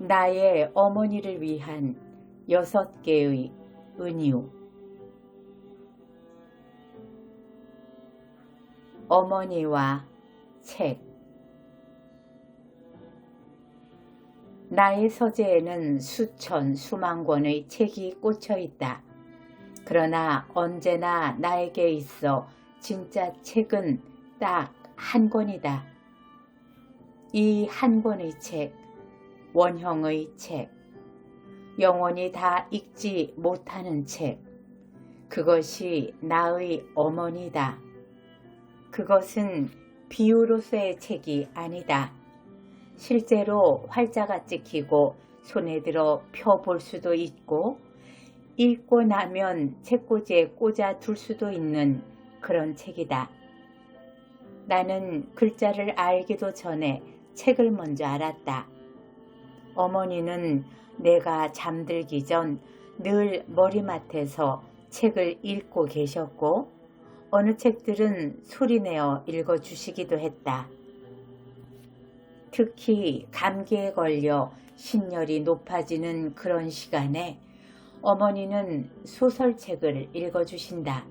나의 어머니를 위한 6개의 은유. 어머니와 책. 나의 서재에는 수천 수만 권의 책이 꽂혀 있다. 그러나 언제나 나에게 있어 진짜 책은 딱 한 권이다. 이 한 권의 책, 원형의 책, 영원히 다 읽지 못하는 책, 그것이 나의 어머니다. 그것은 비유로서의 책이 아니다. 실제로 활자가 찍히고 손에 들어 펴볼 수도 있고 읽고 나면 책꽂이에 꽂아 둘 수도 있는 그런 책이다. 나는 글자를 알기도 전에 책을 먼저 알았다. 어머니는 내가 잠들기 전 늘 머리맡에서 책을 읽고 계셨고 어느 책들은 소리내어 읽어주시기도 했다. 특히 감기에 걸려 신열이 높아지는 그런 시간에 어머니는 소설책을 읽어주신다.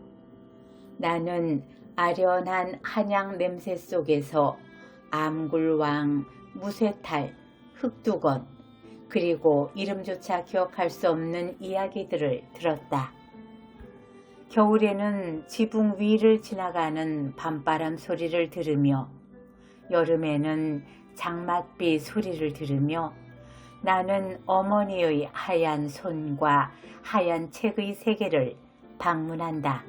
나는 아련한 한약 냄새 속에서 암굴왕, 무쇠탈, 흑두건, 그리고 이름조차 기억할 수 없는 이야기들을 들었다. 겨울에는 지붕 위를 지나가는 밤바람 소리를 들으며 여름에는 장맛비 소리를 들으며 나는 어머니의 하얀 손과 하얀 책의 세계를 방문한다.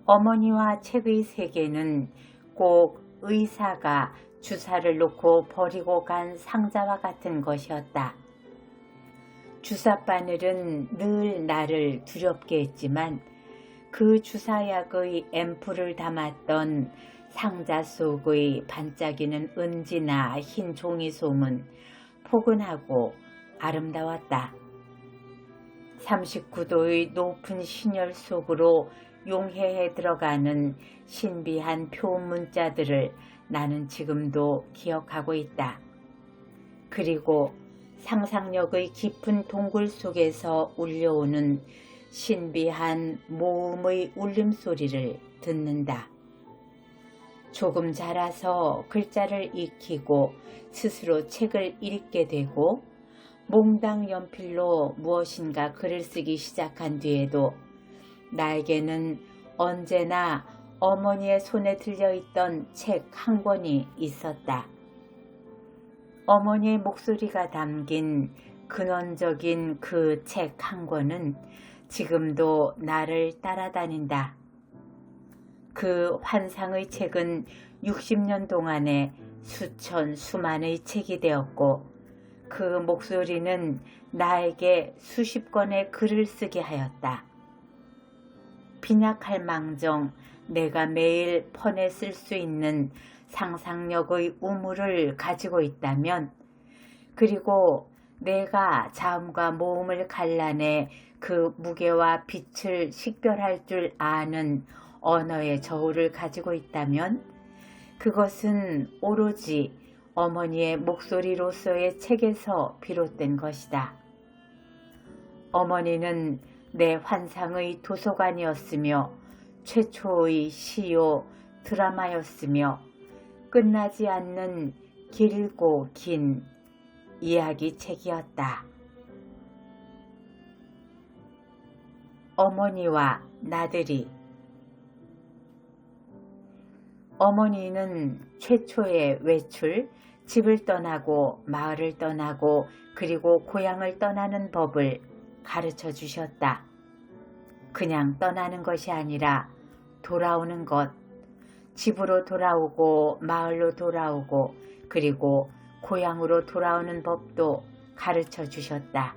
어머니와 책의 세계는 꼭 의사가 주사를 놓고 버리고 간 상자와 같은 것이었다. 주사바늘은 늘 나를 두렵게 했지만 그 주사약의 앰플을 담았던 상자 속의 반짝이는 은지나 흰 종이솜은 포근하고 아름다웠다. 39도의 높은 신열 속으로 용해에 들어가는 신비한 표문자들을 나는 지금도 기억하고 있다. 그리고 상상력의 깊은 동굴 속에서 울려오는 신비한 모음의 울림소리를 듣는다. 조금 자라서 글자를 익히고 스스로 책을 읽게 되고 몽당 연필로 무엇인가 글을 쓰기 시작한 뒤에도 나에게는 언제나 어머니의 손에 들려있던 책 한 권이 있었다. 어머니의 목소리가 담긴 근원적인 그 책 한 권은 지금도 나를 따라다닌다. 그 환상의 책은 60년 동안에 수천 수만의 책이 되었고 그 목소리는 나에게 수십 권의 글을 쓰게 하였다. 빈약할 망정 내가 매일 폰에 쓸 수 있는 상상력의 우물을 가지고 있다면, 그리고 내가 자음과 모음을 갈라내 그 무게와 빛을 식별할 줄 아는 언어의 저울을 가지고 있다면 그것은 오로지 어머니의 목소리로서의 책에서 비롯된 것이다. 어머니는 내 환상의 도서관이었으며 최초의 시요 드라마였으며 끝나지 않는 길고 긴 이야기 책이었다. 어머니와 나들이. 어머니는 최초의 외출, 집을 떠나고 마을을 떠나고 그리고 고향을 떠나는 법을 가르쳐 주셨다. 그냥 떠나는 것이 아니라 돌아오는 것, 집으로 돌아오고 마을로 돌아오고 그리고 고향으로 돌아오는 법도 가르쳐 주셨다.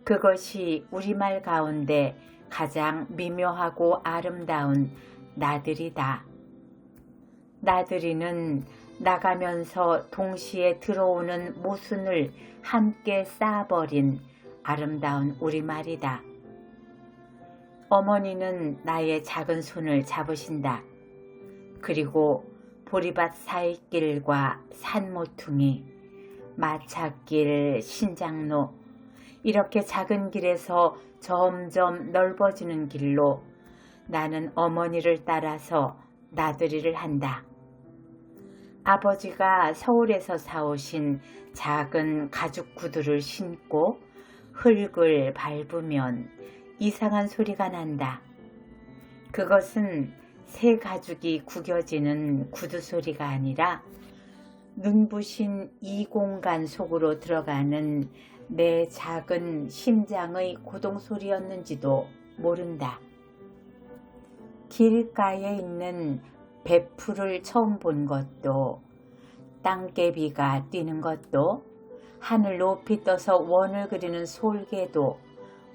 그것이 우리말 가운데 가장 미묘하고 아름다운 나들이다. 나들이는 나가면서 동시에 들어오는 모순을 함께 쌓아버린 아름다운 우리말이다. 어머니는 나의 작은 손을 잡으신다. 그리고 보리밭 사이길과 산모퉁이, 마찻길, 신장로, 이렇게 작은 길에서 점점 넓어지는 길로 나는 어머니를 따라서 나들이를 한다. 아버지가 서울에서 사오신 작은 가죽 구두를 신고 흙을 밟으면 이상한 소리가 난다. 그것은 새 가죽이 구겨지는 구두 소리가 아니라 눈부신 이 공간 속으로 들어가는 내 작은 심장의 고동 소리였는지도 모른다. 길가에 있는 배풀을 처음 본 것도, 땅개비가 뛰는 것도, 하늘 높이 떠서 원을 그리는 솔개도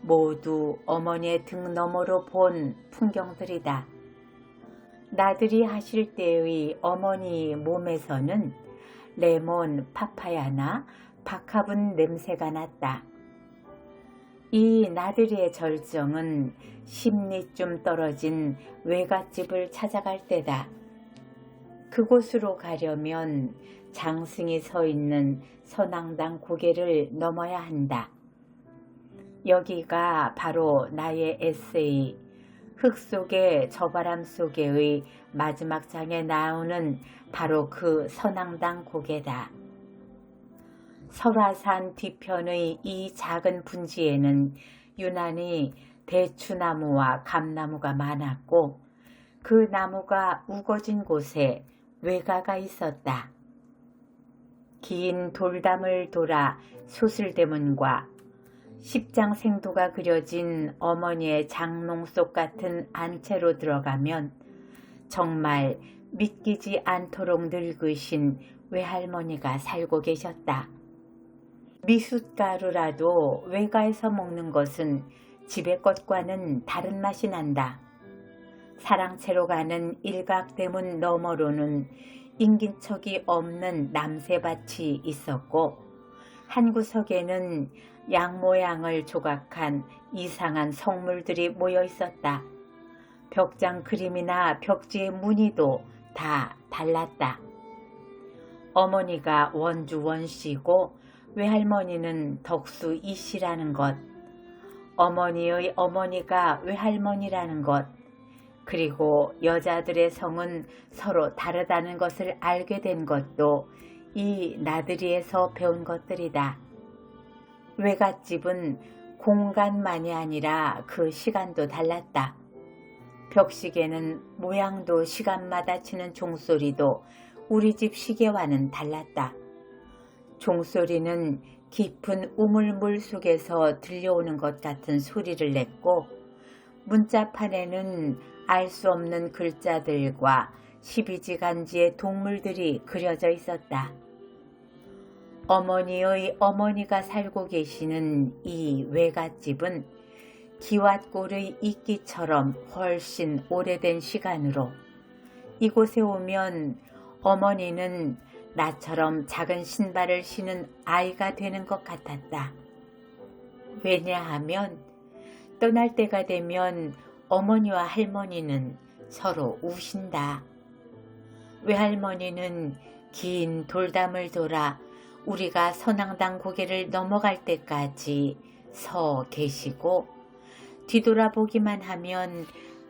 모두 어머니의 등 너머로 본 풍경들이다. 나들이 하실 때의 어머니 몸에서는 레몬, 파파야나 박하분 냄새가 났다. 이 나들이의 절정은 10리쯤 떨어진 외갓집을 찾아갈 때다. 그곳으로 가려면 장승이 서 있는 선앙당 고개를 넘어야 한다. 여기가 바로 나의 에세이 흙 속의 저바람 속에의 마지막 장에 나오는 바로 그 선앙당 고개다. 설화산 뒤편의 이 작은 분지에는 유난히 대추나무와 감나무가 많았고 그 나무가 우거진 곳에 외가가 있었다. 긴 돌담을 돌아 소슬대문과 십장생도가 그려진 어머니의 장롱속 같은 안채로 들어가면 정말 믿기지 않도록 늙으신 외할머니가 살고 계셨다. 미숫가루라도 외가에서 먹는 것은 집의 것과는 다른 맛이 난다. 사랑채로 가는 일각대문 너머로는 인긴척이 없는 남새밭이 있었고 한 구석에는 양 모양을 조각한 이상한 성물들이 모여 있었다. 벽장 그림이나 벽지의 무늬도 다 달랐다. 어머니가 원주 원씨고 외할머니는 덕수 이씨라는 것, 어머니의 어머니가 외할머니라는 것, 그리고 여자들의 성은 서로 다르다는 것을 알게 된 것도 이 나들이에서 배운 것들이다. 외갓집은 공간만이 아니라 그 시간도 달랐다. 벽시계는 모양도 시간마다 치는 종소리도 우리 집 시계와는 달랐다. 종소리는 깊은 우물물 속에서 들려오는 것 같은 소리를 냈고 문자판에는 알 수 없는 글자들과 12지간지의 동물들이 그려져 있었다. 어머니의 어머니가 살고 계시는 이 외갓집은 기왓골의 이끼처럼 훨씬 오래된 시간으로 이곳에 오면 어머니는 나처럼 작은 신발을 신은 아이가 되는 것 같았다. 왜냐하면 떠날 때가 되면 어머니와 할머니는 서로 우신다. 외할머니는 긴 돌담을 돌아 우리가 선앙당 고개를 넘어갈 때까지 서 계시고 뒤돌아보기만 하면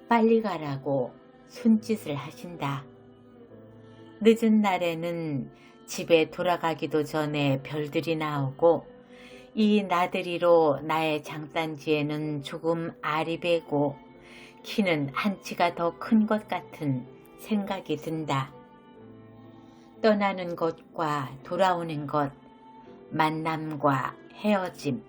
빨리 가라고 손짓을 하신다. 늦은 날에는 집에 돌아가기도 전에 별들이 나오고 이 나들이로 나의 장단지에는 조금 알이 배고 키는 한치가 더 큰 것 같은 생각이 든다. 떠나는 것과 돌아오는 것, 만남과 헤어짐,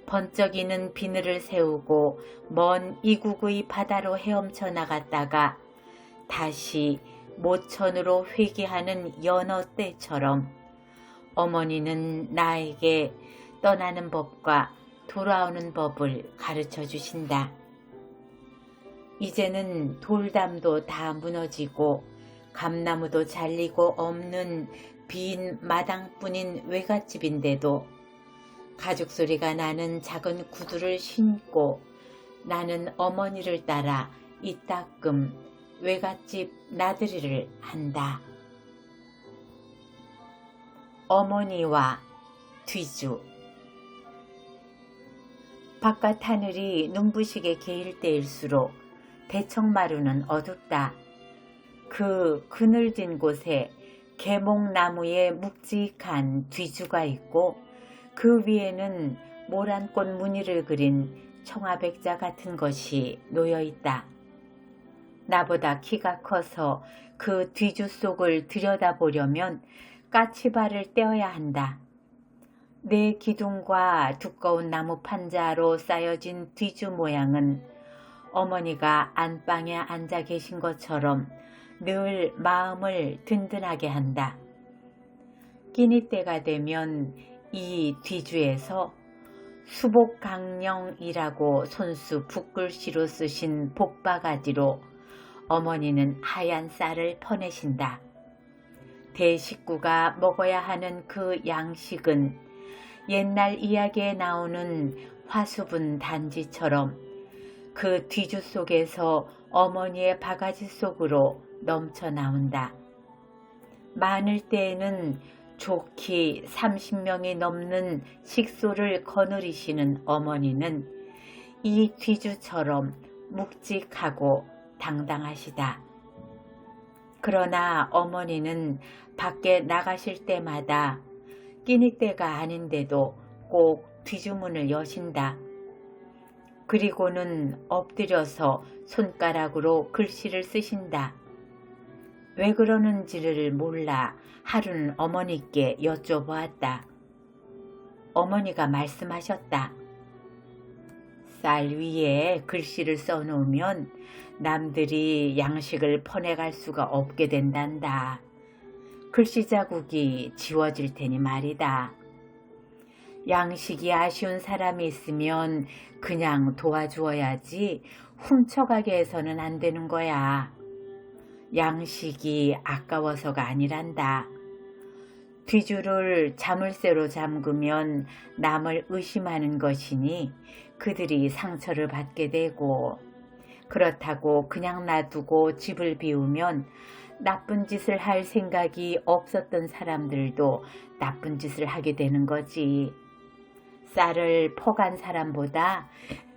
번쩍이는 비늘을 세우고 먼 이국의 바다로 헤엄쳐 나갔다가 다시 모천으로 회귀하는 연어 떼처럼 어머니는 나에게 떠나는 법과 돌아오는 법을 가르쳐 주신다. 이제는 돌담도 다 무너지고 감나무도 잘리고 없는 빈 마당뿐인 외갓집인데도 가죽 소리가 나는 작은 구두를 신고 나는 어머니를 따라 이따금 외갓집 나들이를 한다. 어머니와 뒤주. 바깥 하늘이 눈부시게 개일 때일수록 대청마루는 어둡다. 그 그늘진 곳에 계목나무에 묵직한 뒤주가 있고 그 위에는 모란꽃 무늬를 그린 청아백자 같은 것이 놓여있다. 나보다 키가 커서 그 뒤주 속을 들여다보려면 까치발을 떼어야 한다. 내 기둥과 두꺼운 나무 판자로 쌓여진 뒤주 모양은 어머니가 안방에 앉아 계신 것처럼 늘 마음을 든든하게 한다. 끼니 때가 되면 이 뒤주에서 수복강령이라고 손수 붓글씨로 쓰신 복바가지로 어머니는 하얀 쌀을 퍼내신다. 대식구가 먹어야 하는 그 양식은 옛날 이야기에 나오는 화수분 단지처럼 그 뒤주 속에서 어머니의 바가지 속으로 넘쳐 나온다. 많을 때에는 좋기 30명이 넘는 식소를 거느리시는 어머니는 이 뒤주처럼 묵직하고 당당하시다. 그러나 어머니는 밖에 나가실 때마다 끼니 때가 아닌데도 꼭 뒤주문을 여신다. 그리고는 엎드려서 손가락으로 글씨를 쓰신다. 왜 그러는지를 몰라 하루는 어머니께 여쭤보았다. 어머니가 말씀하셨다. 쌀 위에 글씨를 써놓으면 남들이 양식을 퍼내갈 수가 없게 된단다. 글씨 자국이 지워질 테니 말이다. 양식이 아쉬운 사람이 있으면 그냥 도와주어야지 훔쳐가게 해서는 안 되는 거야. 양식이 아까워서가 아니란다. 뒤주를 자물쇠로 잠그면 남을 의심하는 것이니 그들이 상처를 받게 되고, 그렇다고 그냥 놔두고 집을 비우면 나쁜 짓을 할 생각이 없었던 사람들도 나쁜 짓을 하게 되는 거지. 쌀을 퍼간 사람보다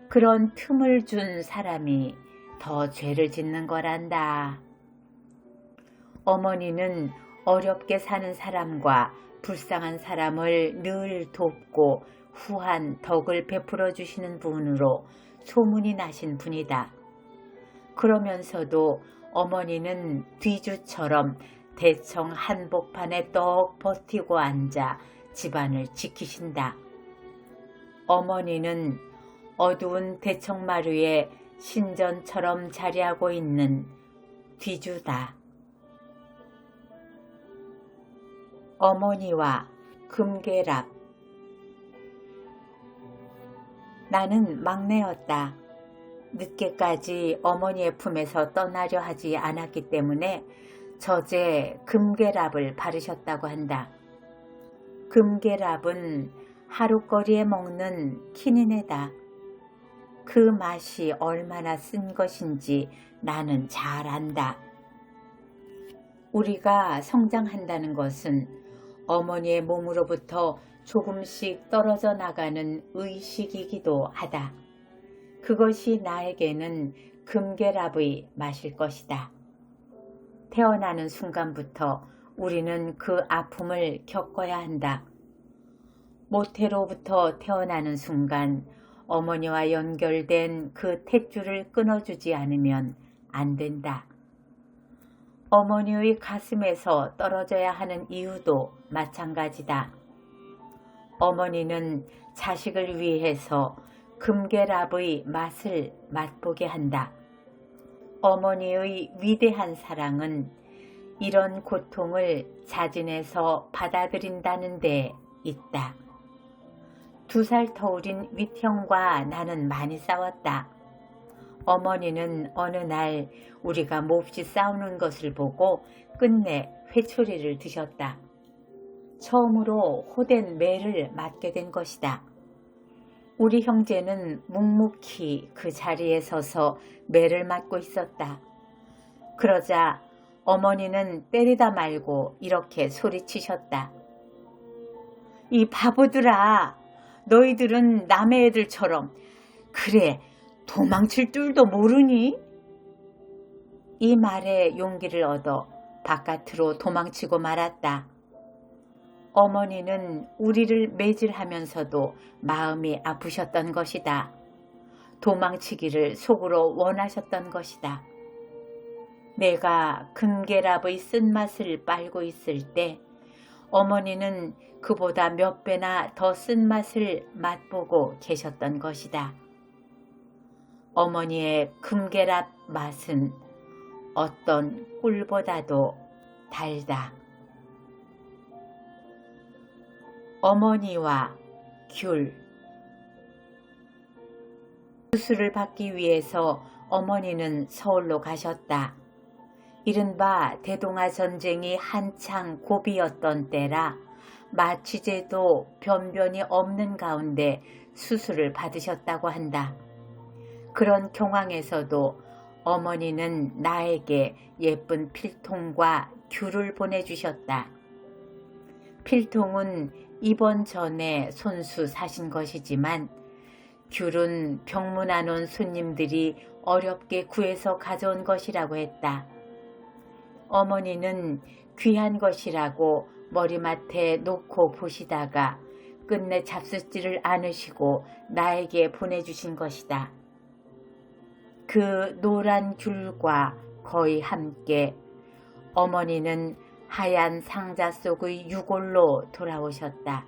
그런 틈을 준 사람이 더 죄를 짓는 거란다. 어머니는 어렵게 사는 사람과 불쌍한 사람을 늘 돕고 후한 덕을 베풀어 주시는 분으로 소문이 나신 분이다. 그러면서도 어머니는 뒤주처럼 대청 한복판에 떡 버티고 앉아 집안을 지키신다. 어머니는 어두운 대청마루에 신전처럼 자리하고 있는 뒤주다. 어머니와 금괴랍. 나는 막내였다. 늦게까지 어머니의 품에서 떠나려 하지 않았기 때문에 저제 금괴랍을 바르셨다고 한다. 금괴랍은 하룻거리에 먹는 키니네다. 그 맛이 얼마나 쓴 것인지 나는 잘 안다. 우리가 성장한다는 것은 어머니의 몸으로부터 조금씩 떨어져 나가는 의식이기도 하다. 그것이 나에게는 금괴랍의 맛일 것이다. 태어나는 순간부터 우리는 그 아픔을 겪어야 한다. 모태로부터 태어나는 순간 어머니와 연결된 그 탯줄을 끊어주지 않으면 안 된다. 어머니의 가슴에서 떨어져야 하는 이유도 마찬가지다. 어머니는 자식을 위해서 금괴랍의 맛을 맛보게 한다. 어머니의 위대한 사랑은 이런 고통을 자진해서 받아들인다는 데 있다. 2살 터울인 윗형과 나는 많이 싸웠다. 어머니는 어느 날 우리가 몹시 싸우는 것을 보고 끝내 회초리를 드셨다. 처음으로 호된 매를 맞게 된 것이다. 우리 형제는 묵묵히 그 자리에 서서 매를 맞고 있었다. 그러자 어머니는 때리다 말고 이렇게 소리치셨다. 이 바보들아, 너희들은 남의 애들처럼 그래 도망칠 줄도 모르니? 이 말에 용기를 얻어 바깥으로 도망치고 말았다. 어머니는 우리를 매질하면서도 마음이 아프셨던 것이다. 도망치기를 속으로 원하셨던 것이다. 내가 금계랍의 쓴맛을 빨고 있을 때 어머니는 그보다 몇 배나 더 쓴맛을 맛보고 계셨던 것이다. 어머니의 금계랍 맛은 어떤 꿀보다도 달다. 어머니와 귤. 수술을 받기 위해서 어머니는 서울로 가셨다. 이른바 대동아 전쟁이 한창 고비였던 때라 마취제도 변변이 없는 가운데 수술을 받으셨다고 한다. 그런 경황에서도 어머니는 나에게 예쁜 필통과 귤을 보내주셨다. 필통은 입원 전에 손수 사신 것이지만 귤은 병문안 온 손님들이 어렵게 구해서 가져온 것이라고 했다. 어머니는 귀한 것이라고 머리맡에 놓고 보시다가 끝내 잡숫지를 않으시고 나에게 보내주신 것이다. 그 노란 귤과 거의 함께 어머니는 하얀 상자 속의 유골로 돌아오셨다.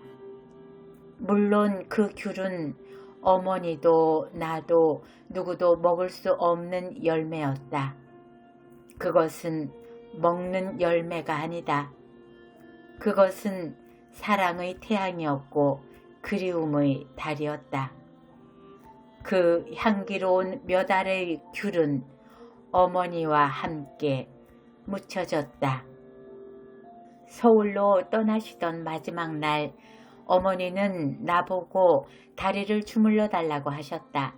물론 그 귤은 어머니도 나도 누구도 먹을 수 없는 열매였다. 그것은 먹는 열매가 아니다. 그것은 사랑의 태양이었고 그리움의 달이었다. 그 향기로운 몇 알의 귤은 어머니와 함께 묻혀졌다. 서울로 떠나시던 마지막 날 어머니는 나보고 다리를 주물러 달라고 하셨다.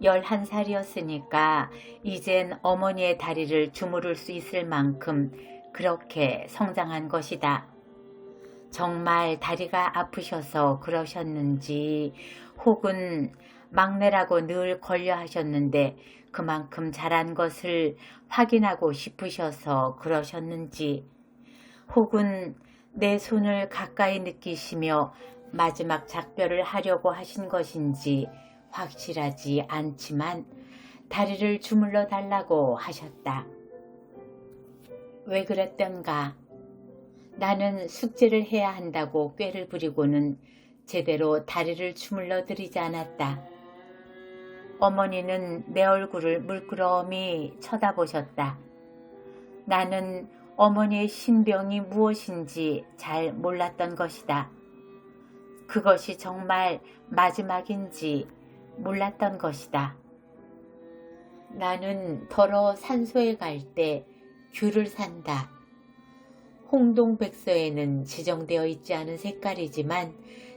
11살이었으니까 이젠 어머니의 다리를 주무를 수 있을 만큼 그렇게 성장한 것이다. 정말 다리가 아프셔서 그러셨는지 혹은 막내라고 늘 걸려 하셨는데 그만큼 잘한 것을 확인하고 싶으셔서 그러셨는지 혹은 내 손을 가까이 느끼시며 마지막 작별을 하려고 하신 것인지 확실하지 않지만 다리를 주물러 달라고 하셨다. 왜 그랬던가? 나는 숙제를 해야 한다고 꾀를 부리고는 제대로 다리를 주물러 드리지 않았다. 어머니는 내 얼굴을 물끄러미 쳐다보셨다. 나는 어머니의 신병이 무엇인지 잘 몰랐던 것이다. 그것이 정말 마지막인지 몰랐던 것이다. 나는 더러 산소에 갈 때 귤을 산다. 홍동백서에는 지정되어 있지 않은 색깔이지만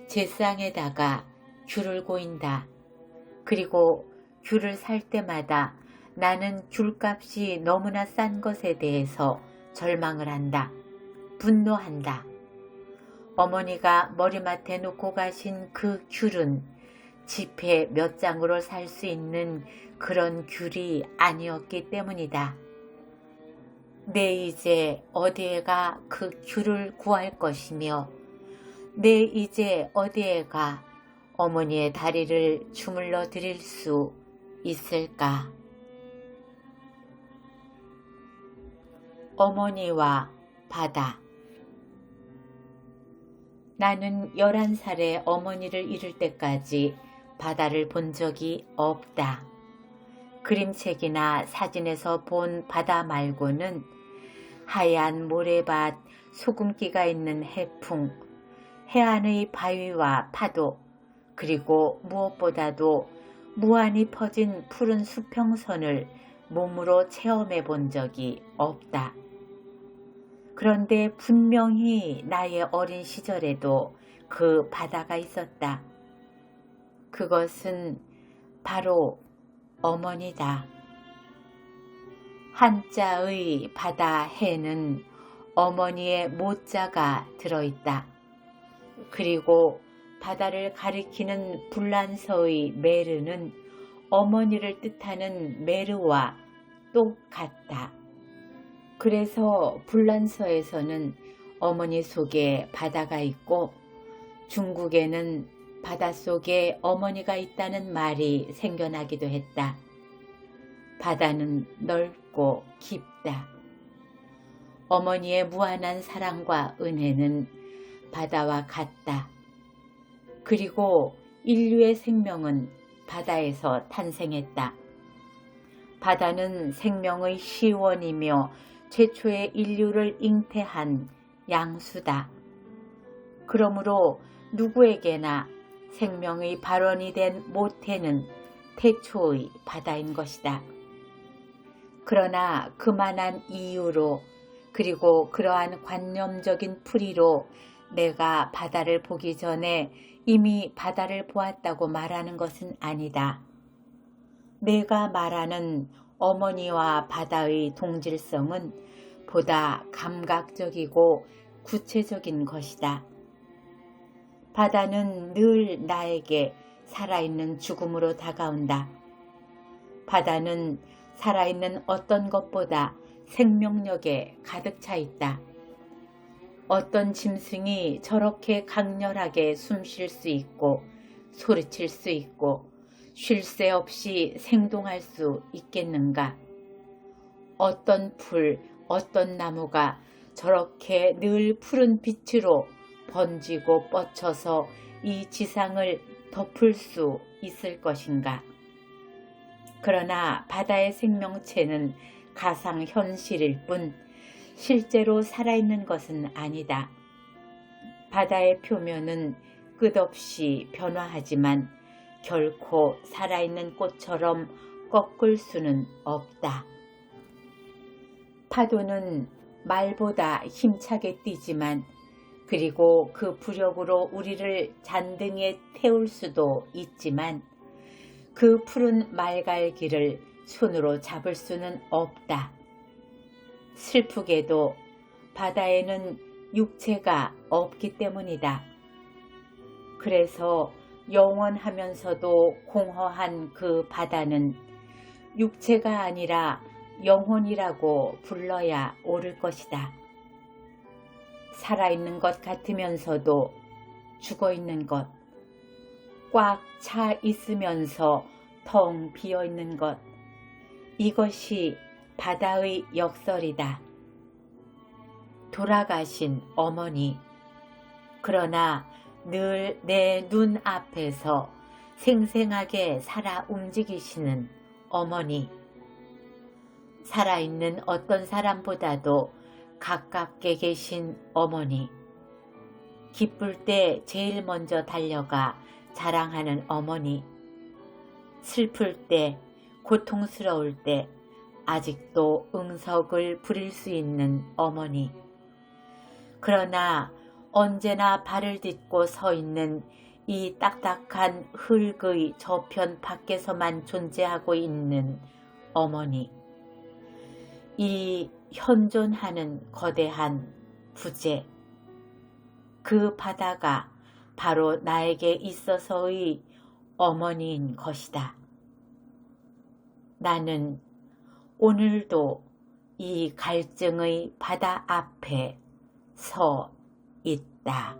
제상에다가 귤을 고인다. 그리고 귤을 살 때마다 나는 귤값이 너무나 싼 것에 대해서 절망을 한다. 분노한다. 어머니가 머리맡에 놓고 가신 그 귤은 지폐 몇 장으로 살 수 있는 그런 귤이 아니었기 때문이다. 내 이제 어디에 가 그 귤을 구할 것이며 내 이제 어디에 가 어머니의 다리를 주물러 드릴 수 있을까? 어머니와 바다. 나는 11살에 어머니를 잃을 때까지 바다를 본 적이 없다. 그림책이나 사진에서 본 바다 말고는 하얀 모래밭, 소금기가 있는 해풍, 해안의 바위와 파도, 그리고 무엇보다도 무한히 퍼진 푸른 수평선을 몸으로 체험해 본 적이 없다. 그런데 분명히 나의 어린 시절에도 그 바다가 있었다. 그것은 바로 어머니다. 한자의 바다 해는 어머니의 모자가 들어있다. 그리고 바다를 가리키는 불란서의 메르는 어머니를 뜻하는 메르와 똑같다. 그래서 불란서에서는 어머니 속에 바다가 있고 중국에는 바닷속에 어머니가 있다는 말이 생겨나기도 했다. 바다는 넓고 깊다. 어머니의 무한한 사랑과 은혜는 바다와 같다. 그리고 인류의 생명은 바다에서 탄생했다. 바다는 생명의 시원이며 최초의 인류를 잉태한 양수다. 그러므로 누구에게나 생명의 발원이 된 모태는 태초의 바다인 것이다. 그러나 그만한 이유로 그리고 그러한 관념적인 풀이로 내가 바다를 보기 전에 이미 바다를 보았다고 말하는 것은 아니다. 내가 말하는 어머니와 바다의 동질성은 보다 감각적이고 구체적인 것이다. 바다는 늘 나에게 살아있는 죽음으로 다가온다. 바다는 살아있는 어떤 것보다 생명력에 가득 차 있다. 어떤 짐승이 저렇게 강렬하게 숨 쉴 수 있고 소리칠 수 있고 쉴 새 없이 생동할 수 있겠는가? 어떤 풀, 어떤 나무가 저렇게 늘 푸른 빛으로 번지고 뻗쳐서 이 지상을 덮을 수 있을 것인가? 그러나 바다의 생명체는 가상현실일 뿐 실제로 살아있는 것은 아니다. 바다의 표면은 끝없이 변화하지만 결코 살아있는 꽃처럼 꺾을 수는 없다. 파도는 말보다 힘차게 뛰지만 그리고 그 부력으로 우리를 잔등에 태울 수도 있지만 그 푸른 말갈기를 손으로 잡을 수는 없다. 슬프게도 바다에는 육체가 없기 때문이다. 그래서 영원하면서도 공허한 그 바다는 육체가 아니라 영혼이라고 불러야 옳을 것이다. 살아있는 것 같으면서도 죽어있는 것, 꽉 차 있으면서 텅 비어있는 것, 이것이 바다의 역설이다. 돌아가신 어머니, 그러나 늘 내 눈앞에서 생생하게 살아 움직이시는 어머니, 살아있는 어떤 사람보다도 가깝게 계신 어머니, 기쁠 때 제일 먼저 달려가 자랑하는 어머니, 슬플 때, 고통스러울 때 아직도 응석을 부릴 수 있는 어머니, 그러나 언제나 발을 딛고 서 있는 이 딱딱한 흙의 저편 밖에서만 존재하고 있는 어머니, 이 현존하는 거대한 부재, 그 바다가 바로 나에게 있어서의 어머니인 것이다. 나는 오늘도 이 갈증의 바다 앞에 서 있다.